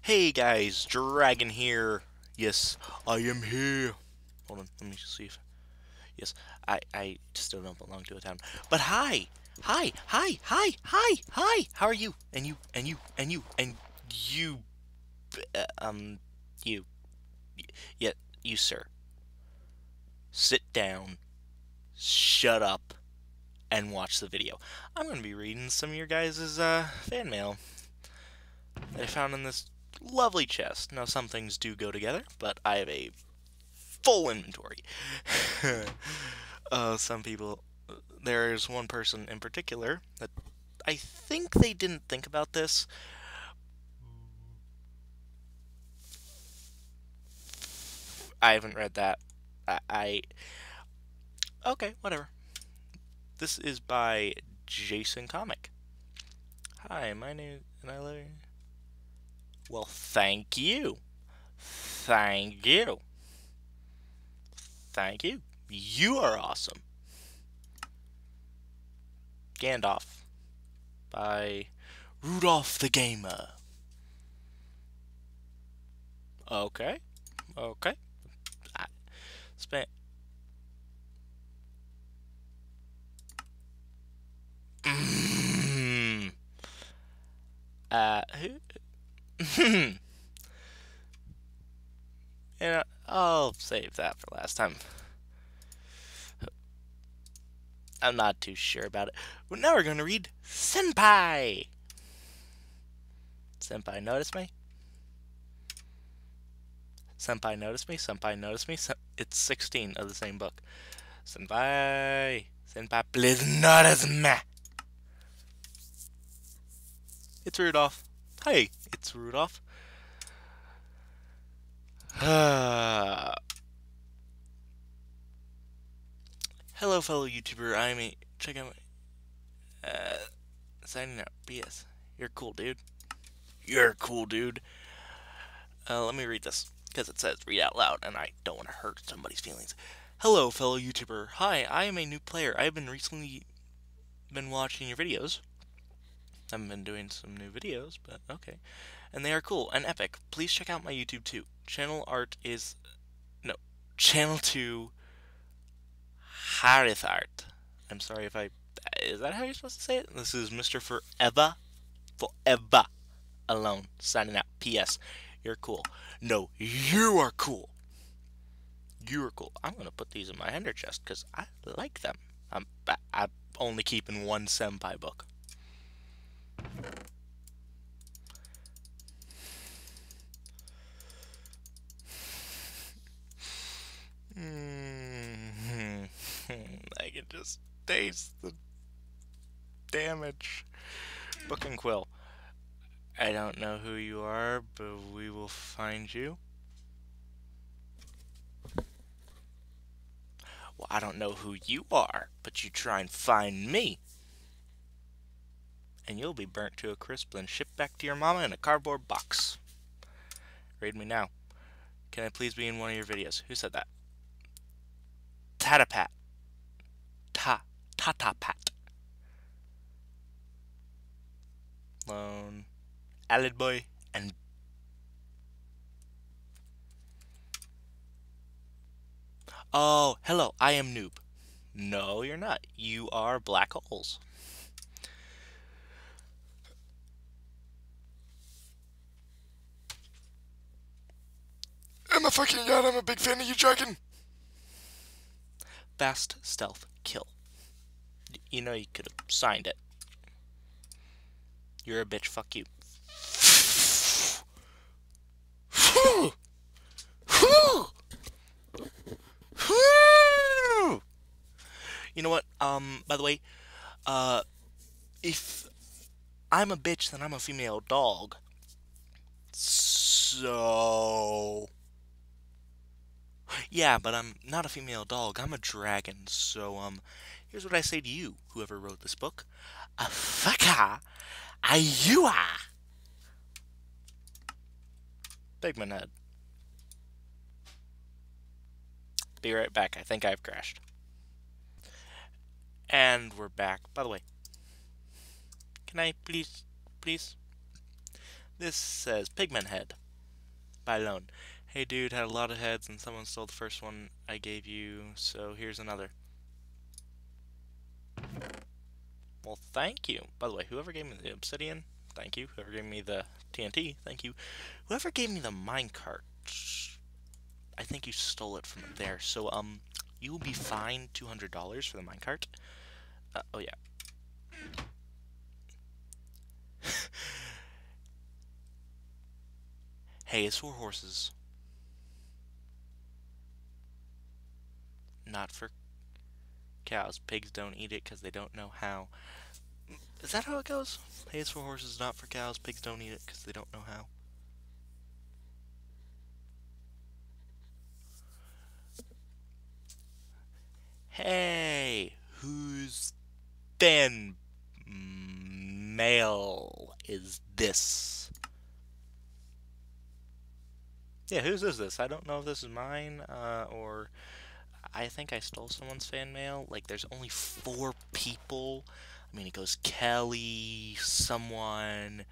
Hey guys, Dragon here. Yes, I am here. Hold on, let me see if. Yes, I still don't belong to a town. But hi! Hi! Hi! Hi! Hi! Hi! How are you? And you, and you, and you, and you, uh, um, you, yeah, you, sir. Sit down, shut up, and watch the video. I'm gonna be reading some of your guys' fan mail that I found in this lovely chest. Now, some things do go together, but I have a full inventory. Some people, there's one person in particular that I think they didn't think about this. I haven't read that. I okay, whatever. This is by Jason Comic. Hi, my name and I live. Well, thank you, thank you, thank you. You are awesome. Gandalf by Rudolph the Gamer. Okay, okay. I spent. Who? And I'll save that for last time. I'm not too sure about it. But now we're going to read Senpai. Senpai, notice me? Senpai, notice me? Senpai, notice me? It's 16 of the same book. Senpai. Senpai, please notice me. It's Rudolph. Hey, it's Rudolph. Hello, fellow YouTuber. Check out my. Signing out. BS. You're cool, dude. You're cool, dude. Let me read this, because it says read out loud, and I don't want to hurt somebody's feelings. Hello, fellow YouTuber. Hi, I am a new player. I have recently been watching your videos. I haven't been doing some new videos, but okay. And they are cool and epic. Please check out my YouTube too. Channel 2 Harith Art. I'm sorry if I. Is that how you're supposed to say it? This is Mr. Forever Alone, signing out. P.S. You're cool. No, you are cool. You are cool. I'm gonna put these in my ender chest because I like them. I'm only keeping one senpai book. I can just taste the damage. Book and quill. I don't know who you are, but we will find you. Well, I don't know who you are, but you try and find me. And you'll be burnt to a crisp and shipped back to your mama in a cardboard box. Read me now. Can I please be in one of your videos? Who said that? Tatapat. Tatapat. Lone. Alid Boy and oh, hello, I am Noob. No, you're not. You are black holes. Oh my fucking god, I'm a big fan of you, Dragon. Fast stealth kill. You know you could have signed it. You're a bitch, fuck you. You know what? By the way, if I'm a bitch, then I'm a female dog. So yeah, but I'm not a female dog. I'm a dragon. So here's what I say to you, whoever wrote this book. Afaka ayua. Bigman head. Be right back. I think I've crashed. And we're back. By the way, can I please This says Pigman Head by Lone. Hey dude, had a lot of heads and someone stole the first one I gave you, so here's another. Well, thank you. By the way, whoever gave me the obsidian, thank you. Whoever gave me the TNT, thank you. Whoever gave me the minecart, I think you stole it from there. So, you will be fined $200 for the minecart. Oh yeah. Hay is for horses. Not for cows. Pigs don't eat it because they don't know how. Is that how it goes? Hay is for horses, not for cows. Pigs don't eat it because they don't know how. Hey, whose fan mail is this? Yeah, whose is this? I don't know if this is mine, or I think I stole someone's fan mail. Like, there's only 4 people. I mean, it goes Kelly, someone,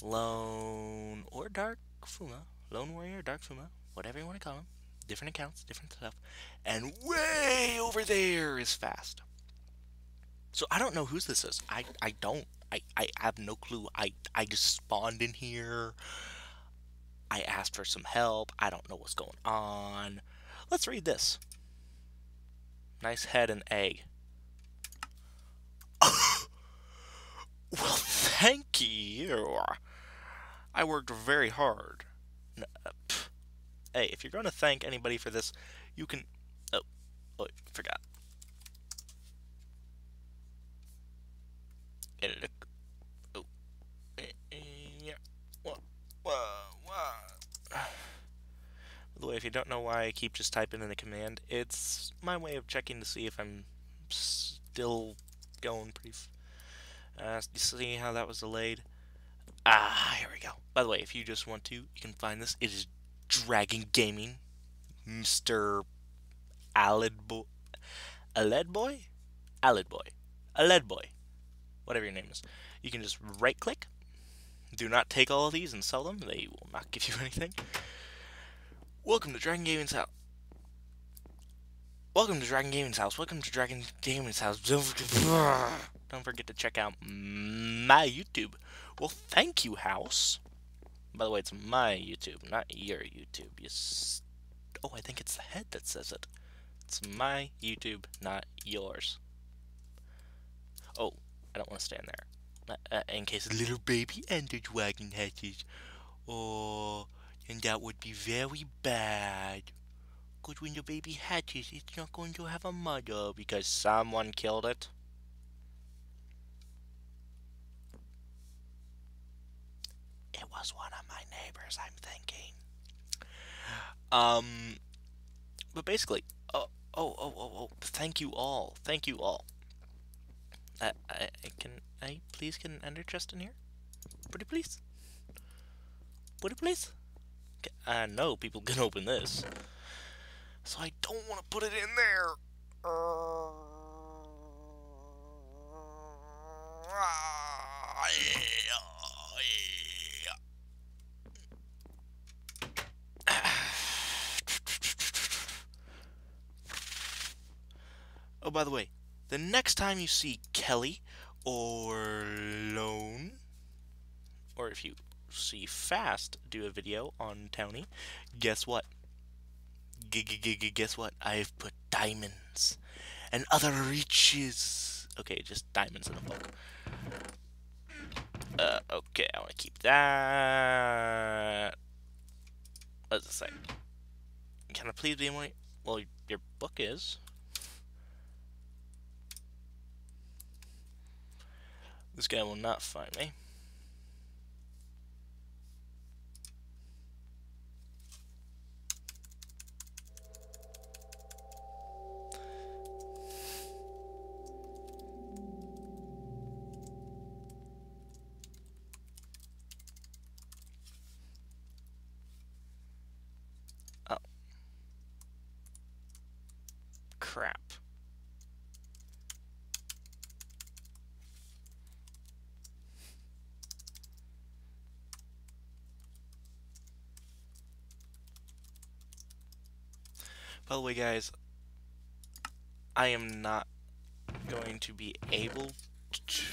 Lone, or Dark Fuma. Lone Warrior, Dark Fuma, whatever you want to call him. Different accounts, different stuff. And way over there is Fast. So I don't know whose this is. I don't. I have no clue. I just spawned in here. I asked for some help. I don't know what's going on. Let's read this. Nice head and egg. Well, thank you. I worked very hard. Hey, if you're going to thank anybody for this, you can... Oh, forgot. Oh. Yeah. What? By the way, if you don't know why I keep just typing in the command, it's my way of checking to see if I'm still going pretty... you see how that was delayed? Here we go. By the way, if you just want to, you can find this. It is Dragon Gaming, Mr. Aled Boy, Aled Boy, Aled Boy, Aled Boy, whatever your name is. You can just right click. Do not take all of these and sell them. They will not give you anything. Welcome to Dragon Gaming's house. Welcome to Dragon Gaming's house. Welcome to Dragon Gaming's house. Don't forget to check out my YouTube. Well, thank you, house. By the way, it's my YouTube, not your YouTube. Oh, I think it's the head that says it. It's my YouTube, not yours. Oh, I don't want to stand there. In case a little baby ender dragon hatches. Oh, then that would be very bad. Because when the baby hatches, it's not going to have a mother because someone killed it. It was one of my neighbors, I'm thinking. But basically, thank you all. Thank you all. Can I please get an ender chest in here? Pretty please? Pretty please? No, people can open this. So I don't want to put it in there. Oh, by the way, the next time you see Kelly or Lone, or if you see Fast do a video on Towny, guess what? Guess what? I've put diamonds and other riches. Okay, just diamonds in a book. Okay, I want to keep that. What does it say? Can I please be more? Well, your book is. This guy will not find me. Oh. Crap. By the way, guys, I am not going to be able to...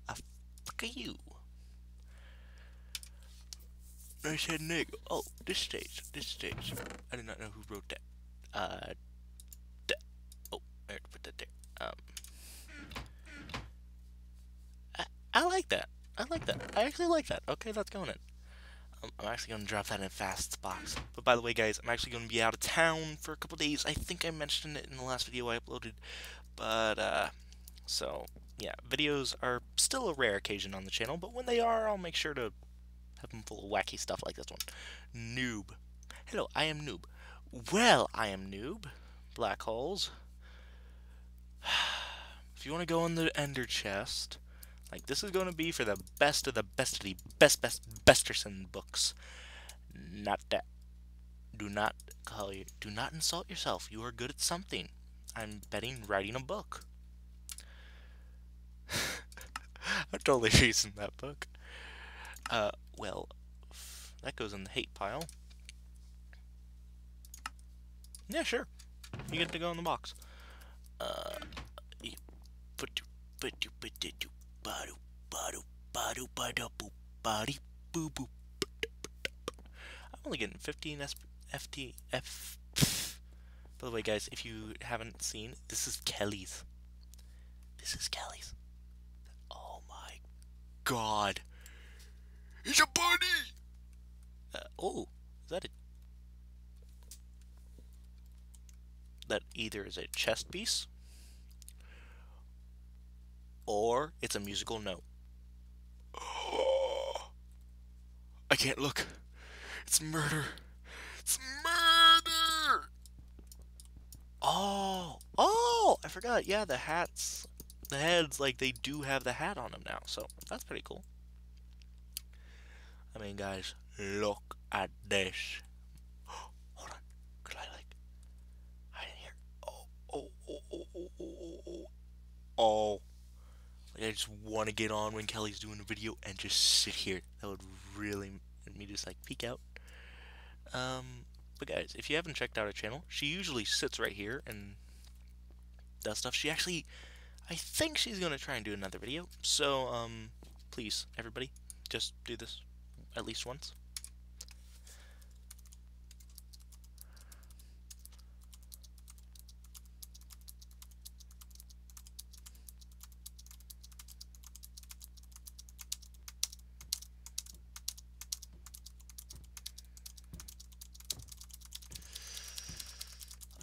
Fuck you. I said nigga. Oh, this stage. I did not know who wrote that. Oh, I have to put that there. I like that. I actually like that. Okay, that's going in. I'm actually going to drop that in Fast's box. But by the way, guys, I'm actually going to be out of town for a couple days. I think I mentioned it in the last video I uploaded. But, so, yeah, videos are still a rare occasion on the channel, but when they are, I'll make sure to have them full of wacky stuff like this one. Noob. Hello, I am Noob. Well, I am Noob. Black holes. If you want to go in the Ender chest, like this is going to be for the best of the Besterson books. Not that. Do not insult yourself. You are good at something. I'm betting writing a book. I'm totally reading that book. Well, that goes in the hate pile. Yeah, sure. You get to go in the box. I'm only getting 15 FTF. By the way, guys, if you haven't seen, this is Kelly's. Oh my god. He's a bunny! Oh, is that a... That either is a chest piece, or it's a musical note. I can't look. It's murder. It's murder! Oh, I forgot. Yeah, the hats, the heads, like they do have the hat on them now, so that's pretty cool. I mean, guys, look at this. Hold on, could I like hide in here? Oh. Like, I just want to get on when Kelly's doing a video and just sit here. That would really make me just like peek out. But guys, if you haven't checked out her channel, she usually sits right here and does stuff. She actually, I think she's gonna try and do another video. So, please, everybody, just do this at least once.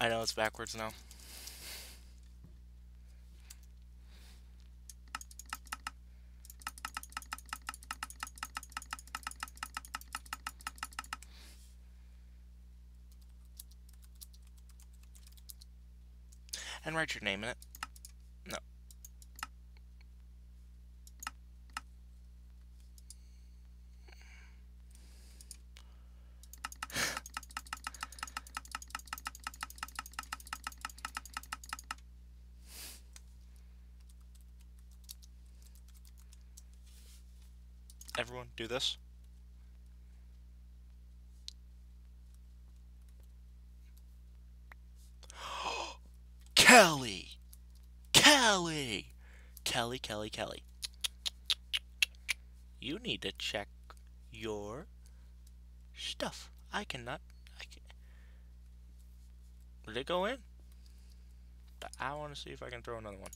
I know it's backwards now. And write your name in it. No. Everyone, do this. Kelly! Kelly. You need to check your stuff. I can... Did it go in? I want to see if I can throw another one.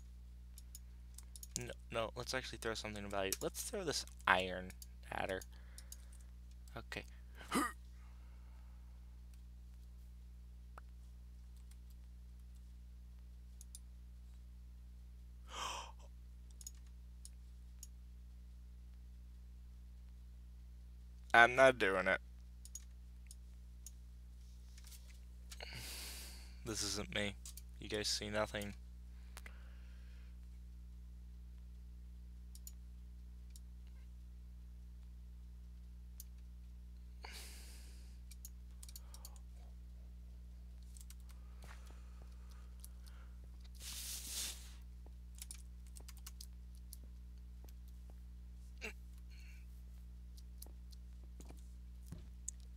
No, let's actually throw something of value. Let's throw this iron at her. Okay. I'm not doing it. This isn't me. You guys see nothing.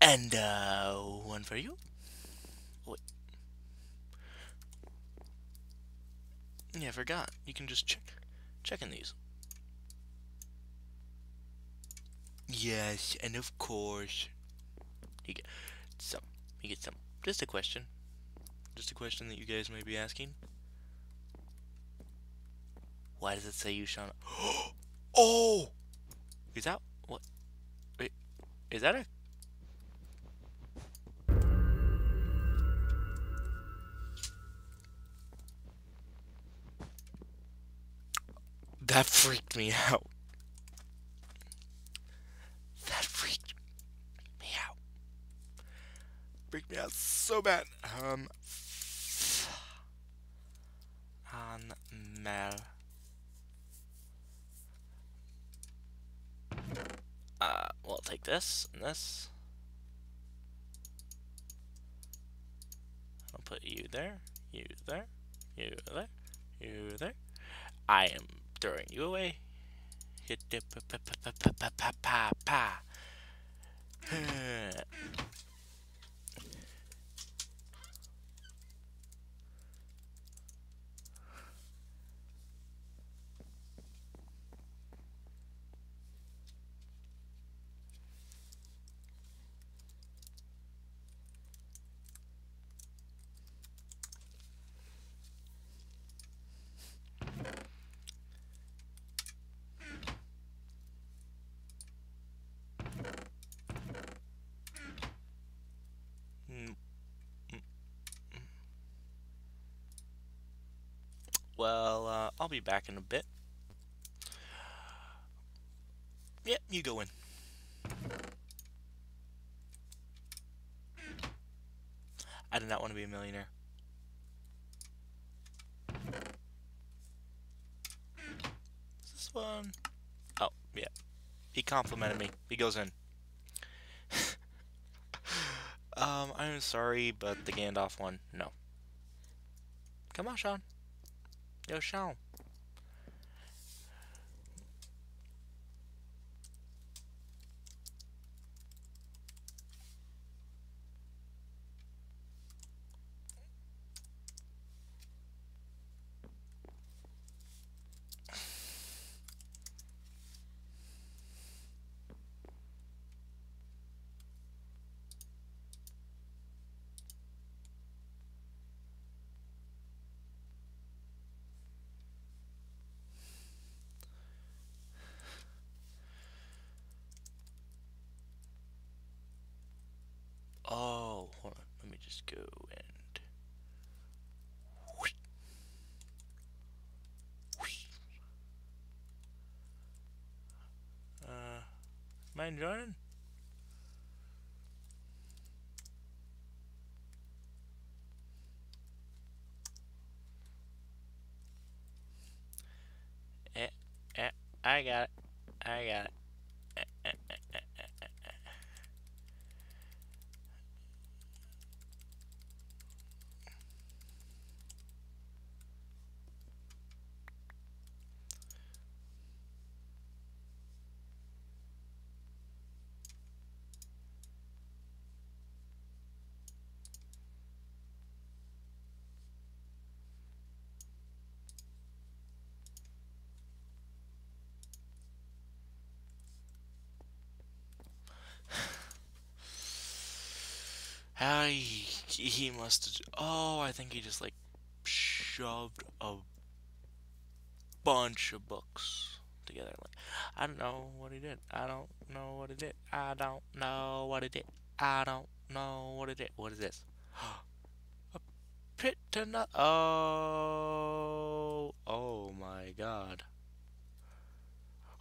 And one for you. Wait. Yeah, I forgot. You can just check in these. Yes, and of course. You get some. You get some. Just a question. Just a question that you guys may be asking. Why does it say you shall not? Oh! Is that what? Wait, is that a? That freaked me out. That freaked me out. Freaked me out so bad. On Mel. We'll take this and this. I'll put you there, you there, you there, you there. I am throwing you away. Hit the pa. Well, I'll be back in a bit. Yep, you go in. I do not want to be a millionaire. Is this one? Oh, yeah. He complimented me. He goes in. I'm sorry, but the Gandalf one, no. Come on, Sean. Yo, Sean. Oh, hold on. Let me just go and... Mind joining? Eh, I got it. I got it. How he must have... Oh, I think he just, like, shoved a bunch of books together. Like, I don't know what he did. I don't know what he did. I don't know what he did. I don't know what he did. What is this? A pit to not... Oh. Oh, my God.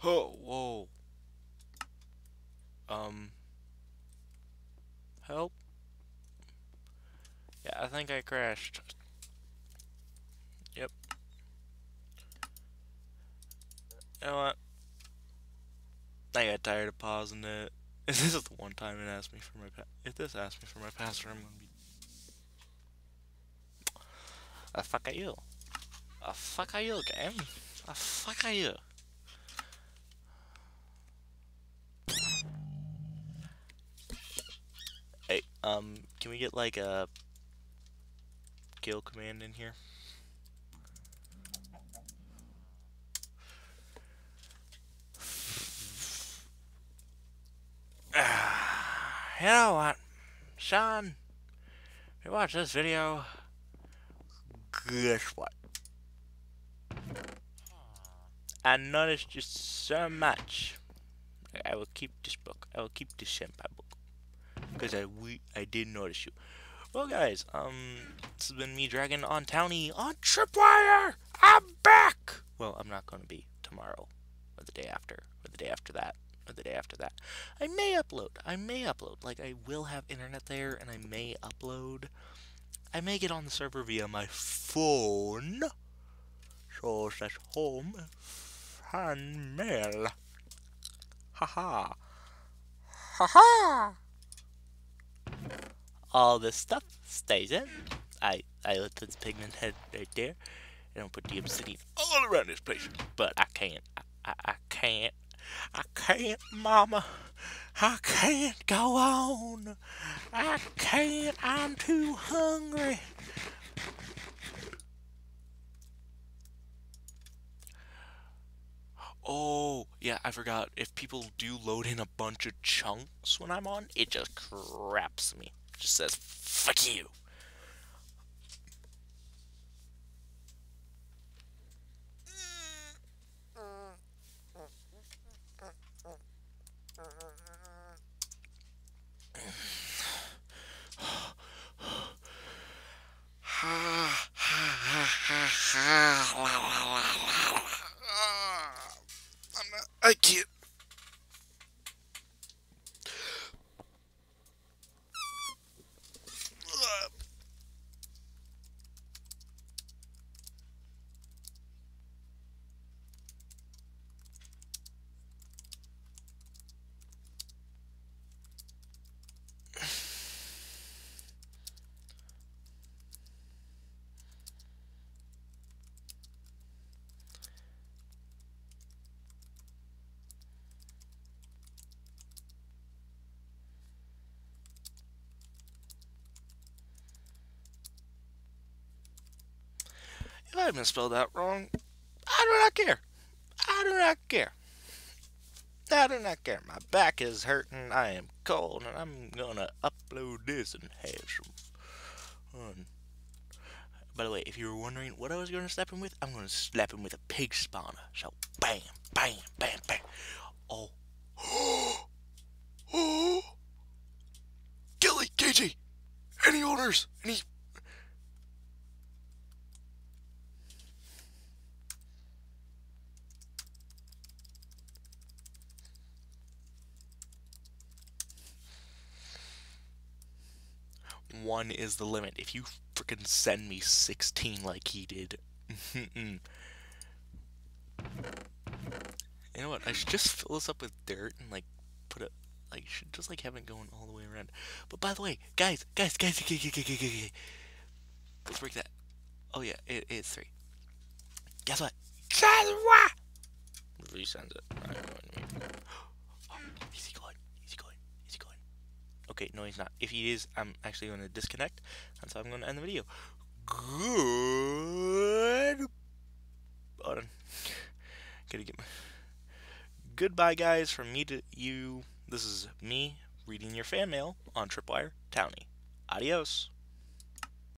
Oh, whoa. Help? Yeah, I think I crashed. Yep. You know what? I got tired of pausing it. If this is the one time it asked me for my if this asks me for my password, I'm gonna be... fuck are you? Fuck are you, game? Fuck are you? Can we get like a kill command in here? You know what, Sean? If you watch this video, guess what? I noticed you so much. I will keep this book. I will keep this senpai book. Because I did notice you. Well, guys, this has been me, Dragon, on Towny, on Tripwire! I'm back! Well, I'm not going to be tomorrow, or the day after, or the day after that, or the day after that. I may upload. Like, I will have internet there, and I may upload. I may get on the server via my phone. So, that's home. Fanmail. Haha. Haha! All this stuff stays in. I let this pigment head right there, and I'll put the obsidian all around this place. But I can't. I can't. I can't, Mama. I can't go on. I can't. I'm too hungry. Oh, yeah, I forgot. If people do load in a bunch of chunks when I'm on, it just craps me. It just says, fuck you. I can't. If I misspelled that wrong, I do not care. I do not care. I do not care. My back is hurting. I am cold, and I'm gonna upload this and have some fun. By the way, if you were wondering what I was gonna slap him with, I'm gonna slap him with a pig spawner. So bam, bam, bam, bam. Oh, Oh, Gilly, KG, any orders? Any? one is the limit. If you freaking send me 16 like he did, you know what? I should just fill this up with dirt and like put it. Like, should just like have it going all the way around. But by the way, guys, let's break that. Oh yeah, it's 3. Guess what? Guess what? Resend it. Oh, easy going. Okay, no, he's not. If he is, I'm actually going to disconnect. That's how I'm going to end the video. Good. Hold on. Gotta get my. Goodbye, guys, from me to you. This is me reading your fan mail on Tripwire Towny. Adios.